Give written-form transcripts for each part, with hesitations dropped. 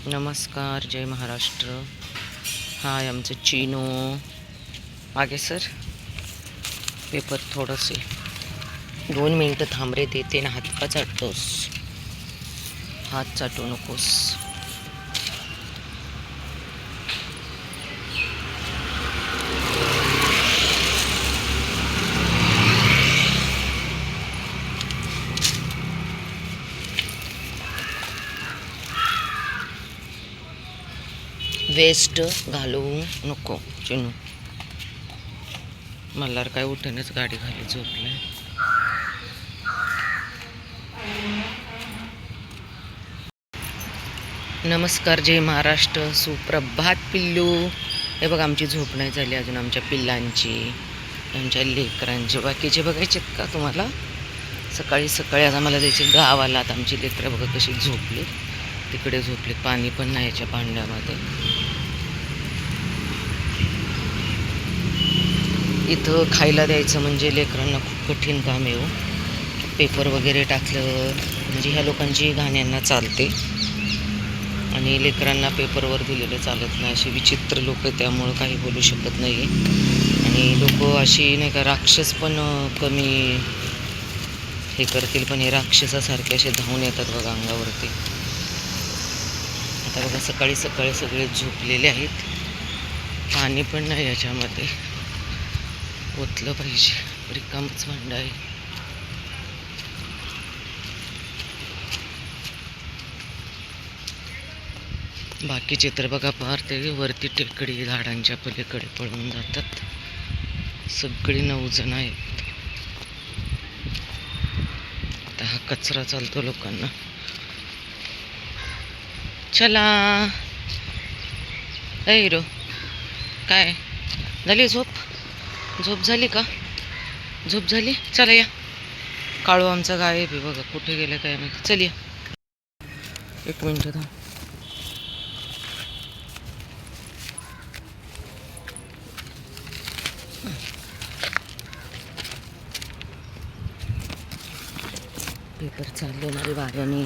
नमस्कार, जय महाराष्ट्र. हाय आमचं चिनो. मागे सर, पेपर थोडंसे 2 मिनटं थांब रे, देते ना. हात का चाटतोस? हात चाटू नकोस. वेस्ट घालवू नको चिनू. मल्हार काय उठणच गाडी खाली झोपलाय. नमस्कार, जय महाराष्ट्र, सुप्रभात पिल्लू. हे बघ, आमची झोप नाही झाली अजून. आमच्या पिल्लांची, आमच्या लेकरांची. बाकीचे बघायचेत का तुम्हाला? सकाळी सकाळी आज आम्हाला जायचे गावाला. आता आमची लेकरं बघा कशी झोपली, तिकडे झोपले. पाणी पण नाही याच्या भांड्यामध्ये. इथं खायला द्यायचं म्हणजे लेकरांना खूप कठीण काम आहे हो. पेपर वगैरे टाकलं म्हणजे ह्या लोकांची घाण्यांना चालते आणि लेकरांना पेपरवर दिलेलं चालत नाही. अशी विचित्र लोक आहे, त्यामुळं काही बोलू शकत नाही. आणि लोक अशी नाही का, राक्षस पण कमी हे करतील, पण हे राक्षसासारखे असे धावून येतात बघा अंगावरती. आता बघा सकाळी सकाळी सगळे झोपलेले आहेत. पाणी पण नाही याच्यामध्ये. ओतलं पाहिजे, रिकामच भांडं आहे. बाकीचे तर बघा पार ते वरती टेकडी झाडांच्या पलीकडे पळून जातात. सगळी 9 जण आहेत. आता हा कचरा चालतो लोकांना. चला ए हिरो, काय झाली झोप? झोप झाली का? झोप झाली? चला या. काळू आमचा गायब आहे बघा, कुठे गेलं काय माहिती. चल या. 1 मिनिट थांब. पेपर चालले माझे वाऱ्याने.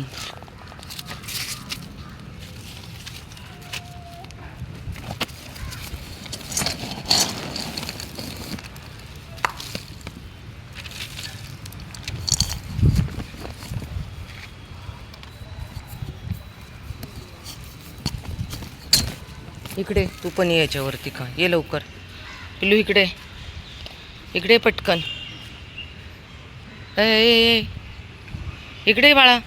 इकडे तू पण ये याच्यावरती. का ये लवकर पिल्लू, इकडे इकडे पटकन. ए इकडे बाळा,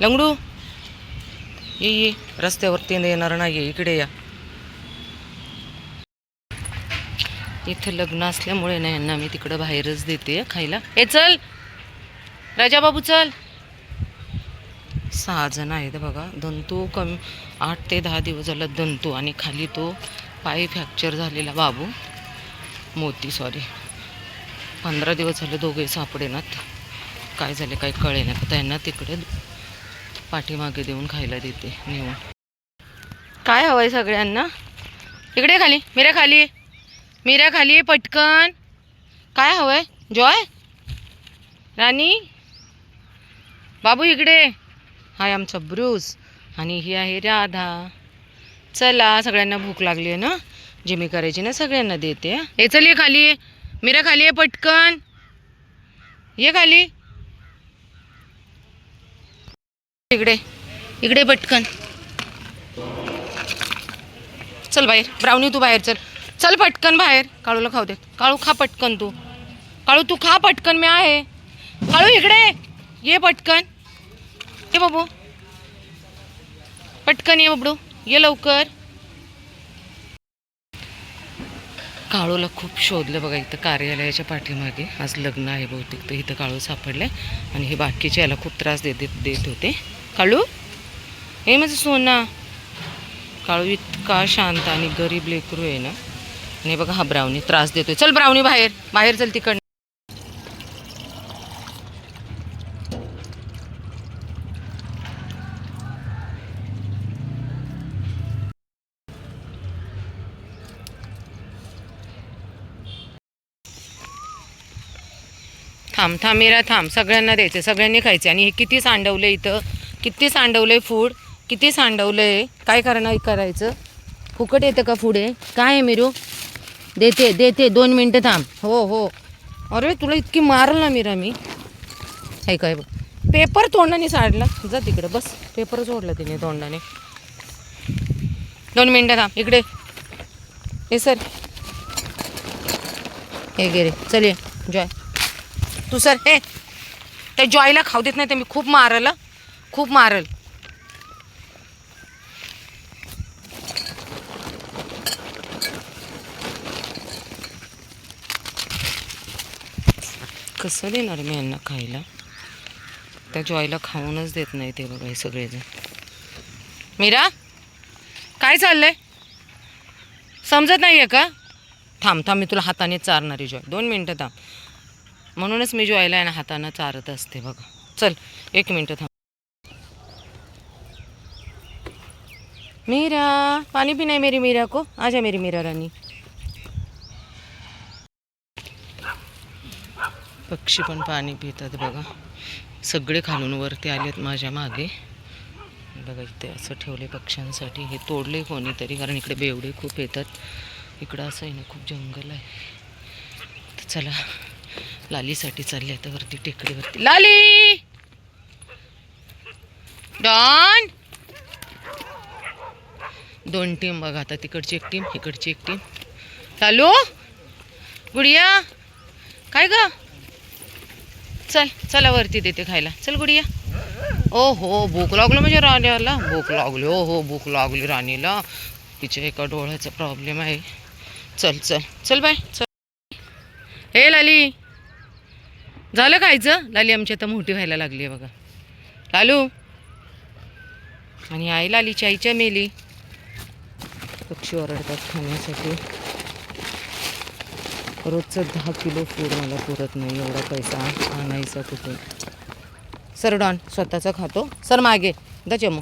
लंगडू ये. रस्त्यावरती येणार नाही, इकडे या. इथं लग्न असल्यामुळे ना यांना मी तिकडं बाहेरच देते खायला. ए चल राजा बाबू चल. 6 जण आहेत बघा. दंतू कमी 8 ते 10 दिवस झाला दंतू, आणि खाली तो पाय फ्रॅक्चर झालेला बाबू, मोती 15 दिवस झाले दोघे सापडेनात. काय झाले काय कळे ना. आता यांना तिकडे पाठीमागे देऊन खायला देते नेऊन. काय हवंय सगळ्यांना? इकडे खाली मीरा खाली पटकन. काय हवंय? जॉय, राणी, बाबू इकडे. हाय आमचा ब्रूस, आणि ही आहे राधा. चला, सगळ्यांना भूक लागली आहे ना, जे मी करायची ना सगळ्यांना देते. हे चल ये खाली. मीरा खाली आहे, पटकन ये खाली. इकडे पटकन. चल बाहेर. ब्राउनी तू बाहेर चल पटकन बाहेर. काळूला खाऊ दे. काळू खा पटकन. काळू तू खा पटकन. मी आहे. काळू इकडे ये पटकन. ये बाबू पटकन ये. बाबडू ये लवकर. काळूला खूप शोधलं बघा इथं कार्यालयाच्या पाठीमागे. आज लग्न आहे बहुतेक, तर इथं काळू सापडले. आणि हे बाकीचे याला खूप त्रास देत होते. काळू हे माझं सोना. काळू इतका शांत आणि गरीब लेकरू आहे ना. आणि बघा हा ब्राउनी त्रास देतोय. चल ब्राउनी बाहेर चल तिकडनं. थांब मीरा थांब. सगळ्यांना द्यायचं, सगळ्यांनी खायचं. आणि हे किती सांडवलं इथं, किती सांडवलंय फूड. किती सांडवलंय, काय करायचं? फुकट येतं का पुढे? काय आहे मीरू? देते 2 मिनटं थांब. हो. अरे तुला इतकी मारल ना मीरा मी. हे काय बघ, पेपर तोंडाने साडला. जा तिकडे बस, पेपर सोडला तिने तोंडाने. 2 मिनटं थांब. इकडे हे सर, हे गे रे. चल ये जॉय, तू सर. हे त्या जॉयला खाऊ देत नाही तर मी खूप मारल. कसं देणार मी यांना खायला? त्या जॉयला खाऊनच देत नाही ते बघा हे सगळेजण. मीरा काय चाललंय? समजत नाही आहे का? थांब मी तुला हाताने चारणारी जॉय. 2 मिनटं थांब. म्हणूनच मी जॉयला आहे ना हातानं चारत असते बघा. चल 1 मिनटं थांब. मीरा पाणी पिना है मेरी मीरा को. आजा मेरी मीरा रानी. पक्षी पण पाणी पितात बघा. सगळे खालून वरती आलेत माझ्या मागे बघा. इथे असं ठेवले पक्ष्यांसाठी. हे तोडले कोणीतरी, कारण इकडे बेवडे खूप येतात. इकडं असं आहे ना खूप जंगल आहे. तर चला लालीसाठी चालले आता वरती टेकडीवरती. लाली डॉन. 2 टीम बघा आता. तिकडची एक टीम, इकडची एक टीम. लालू गुडिया काय ग? चला वरती देते खायला. चल गुडिया. ओ हो भूक लागली म्हणजे राणीला भूक लागली. ओ हो भूक लागली राणीला. तिच्या एका डोळ्याचा प्रॉब्लेम आहे. चल बाय चल. हे लाली झालं खायचं? लाली आमची आता मोठी व्हायला लागली आहे बघा. लालू आणि आई लालीची आईच्या मेली. पक्षी ओरडतात खाण्यासाठी. रोजचं 10 किलो फूड मला पुरत नाही. एवढा पैसा आणायचा कुठे? सर डॉन स्वतःचा खातो. सर मागे दा चमू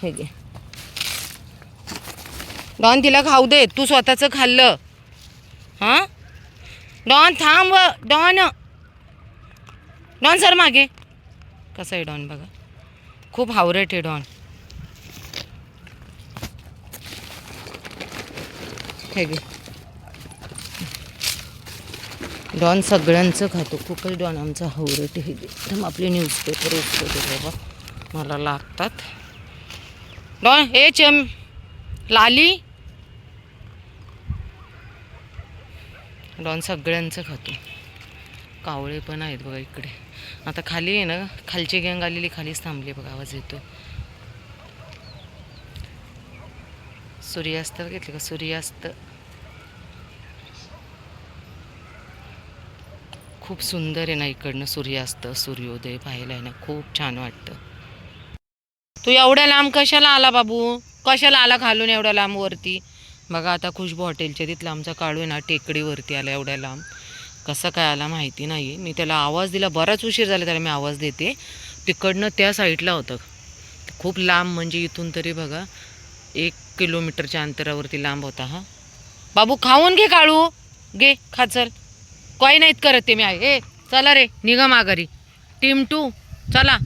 हे घे. डॉन तिला खाऊ दे. तू स्वतःचं खाल्लं. हां डॉन थांब. डॉन सर मागे. कसा आहे डॉन बघा. खूप हावरट आहे डॉन. हे घे. डॉन सगळ्यांचं खातो. खूपच डॉन आमचा हावरट आहे. एकदम आपले न्यूजपेपर असतो बाबा मला लागतात. डॉन हे लाली. डॉन सगळ्यांचं खातो. कावळे पण आहेत बघा इकडे. आता खाली आहे ना, खालची गँग आलेली खालीच थांबली बघा. आवाज येतो. सूर्यास्त घेतले का? सूर्यास्त खूप सुंदर आहे ना इकडनं. सूर्यास्त सूर्योदय पाहायला आहे ना खूप छान वाटतं. तू एवढ्या लांब कशाला आला बाबू? कशाला आला खालून एवढ्या लांब वरती? बघा आता खुशबू हॉटेलच्या तिथला आमचा काळू आहे ना टेकडीवरती आला एवढ्या लांब. कसं काय आला माहिती नाही. मी त्याला आवाज दिला. बराच उशीर झाला त्याला मी आवाज देते. तिकडनं त्या साईडला होतं. खूप लांब म्हणजे इथून तरी बघा 1 किलोमीटरच्या अंतरावरती लांब होता. हा बाबू खाऊन घे काळू. घे खा. चल काही नाहीत करत ते मी आहे. चला रे निघा माघारी. टीम 2 चला.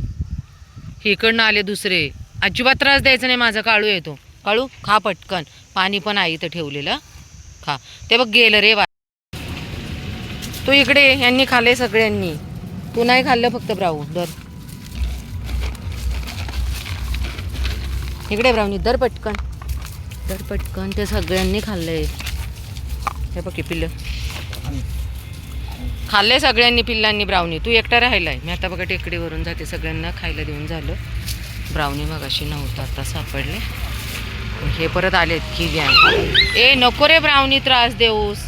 इकडनं आले दुसरे. अजिबात त्रास द्यायचा नाही. माझा काळू येतो. काळू खा पटकन. पाणी पण आहे इथं ठेवलेलं. खा. ते बघ गेलं रे. तू इकडे. यांनी खाल्ले सगळ्यांनी. तू नाही खाल्लं फक्त ब्राऊ. दर इकडे ब्राऊनी. दर पटकन. ते सगळ्यांनी खाल्लंय. हे बघ पिल्लं खाल्ले सगळ्यांनी पिल्लांनी ब्राउनी. तू एकटा राहिलाय. मी आता बघा टेकडीवरून जाते. सगळ्यांना खायला देऊन झालं. ब्राउनी मगाशी नव्हतं आता सापडले. हे परत आलेत की गॅंग. ए नको रे ब्राउनी त्रास देऊस.